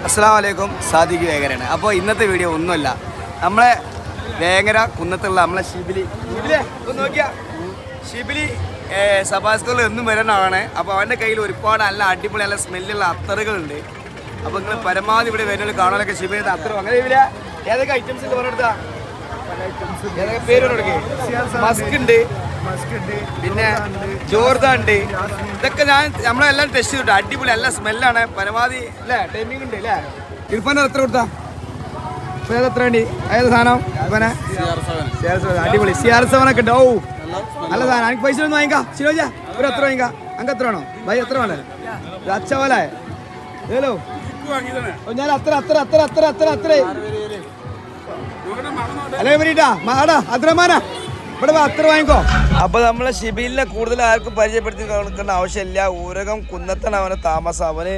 അസ്സലാമു അലൈക്കും, സാദിഖ് വേങ്ങരയാണ്. അപ്പോൾ ഇന്നത്തെ വീഡിയോ ഒന്നുമല്ല, നമ്മളെ വേങ്ങര കുന്നത്തുള്ള നമ്മളെ ഷിബിലി ഒന്ന് നോക്കിയാ ഷിബിലി സബാസ്കറിൽ എന്നും വരുന്നതാണ്. അപ്പോൾ അവൻ്റെ കയ്യിൽ ഒരുപാട് നല്ല അടിപൊളി നല്ല സ്മെല്ലുള്ള അത്തറുകളുണ്ട്. അപ്പോൾ നിങ്ങൾ പരമാവധി ഇവിടെ വരുന്ന കാണാനൊക്കെ ഷിബിലിൻ്റെ അത്തറും അങ്ങനെ ഇവര് ഏതൊക്കെ ഐറ്റംസ് ഉണ്ട് പറഞ്ഞെടുത്താ ഏതൊക്കെ പേര് പറഞ്ഞെടുക്കേ? മസ്ക് ഉണ്ട്, പിന്നെ ജോർദ ഉണ്ട്. ഇതൊക്കെ നമ്മളെല്ലാം ടെസ്റ്റ് ചെയ്തിട്ട് അടിപൊളി നല്ല സ്മെല്ലാണ്. പരമാവധി അല്ലേ ടൈമിംഗ് ഉണ്ട് അല്ലേ? ഇർഫാൻ എത്ര കൊടുത്താ? എത്ര വേണ്ടി? ഏത് സാധനം ഇപ്പനെ? അടിപൊളി CR7 ഒക്കെ ഉണ്ട്. ഓ നല്ല സാധനം. എനിക്ക് പൈസ ഒന്ന് വാങ്ങിക്കാം. ശരിയാ ഒരു എത്ര വാങ്ങിക്കാം? അങ്ങ് എത്ര വേണോ ഭൈ? എത്ര വേണേ? അച്ഛ പോലെ ഹലോ ഞാൻ അത്ര അത്ര അത്ര അത്ര അത്ര അത്ര അല്ലേ വരീട്ടാ മാടാ അത്രമാനാ ഇവിടെ അത്ര വാങ്ങിക്കോ. അപ്പൊ നമ്മളെ ഷിബിലിനെ കൂടുതൽ ആർക്കും പരിചയപ്പെടുത്തി കൊടുക്കേണ്ട ആവശ്യമില്ല. ഊരകം കുന്നത്താണ് അവന് താമസം. അവന്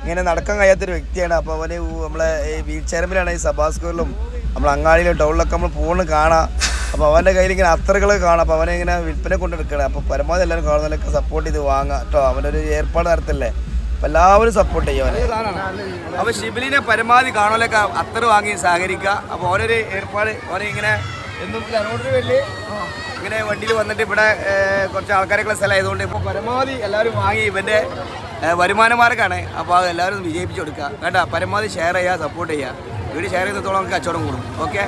ഇങ്ങനെ നടക്കാൻ കഴിയാത്തൊരു വ്യക്തിയാണ്. അപ്പോൾ അവന് നമ്മളെ ഈ വീൽ ചെയർമിലാണ് ഈ സബാസ്കൂറിലും നമ്മൾ അങ്ങാടിയിലും ടൗണിലൊക്കെ നമ്മൾ പോകുന്നത് കാണാം. അപ്പോൾ അവൻ്റെ കയ്യിൽ ഇങ്ങനെ അത്തറുകൾ കാണാം. അപ്പോൾ അവനെ ഇങ്ങനെ വിൽപ്പന കൊണ്ടെടുക്കണം. അപ്പോൾ പരമാവധി എല്ലാവരും കാണുന്നതിലൊക്കെ സപ്പോർട്ട് ചെയ്ത് വാങ്ങാം കേട്ടോ. അവനൊരു ഏർപ്പാട് നടത്തില്ലേ, അപ്പോൾ എല്ലാവരും സപ്പോർട്ട് ചെയ്യും അവനെ. അപ്പോൾ ഷിബിലിനെ പരമാവധി കാണുന്നതിലൊക്കെ അത്തറ് വാങ്ങി സഹകരിക്കുക. അപ്പോൾ ഓരോരു ഏർപ്പാട് ഓരോ ഇങ്ങനെ എന്നും റോഡിന് വലിയ ഇങ്ങനെ വണ്ടിയിൽ വന്നിട്ട് ഇവിടെ കുറച്ച് ആൾക്കാരൊക്കെ സ്ഥലം ആയതുകൊണ്ട് ഇപ്പോൾ പരമാവധി എല്ലാവരും വാങ്ങി ഇവൻ്റെ വരുമാനമാർക്കാണ്. അപ്പോൾ അത് എല്ലാവരും വിജയിപ്പിച്ച് കൊടുക്കുക കേട്ടോ. പരമാവധി ഷെയർ ചെയ്യുക, സപ്പോർട്ട് ചെയ്യുക. വീഡിയോ ഷെയർ ചെയ്തത്തോളം നമുക്ക് കച്ചവടം കൂടും. ഓക്കെ.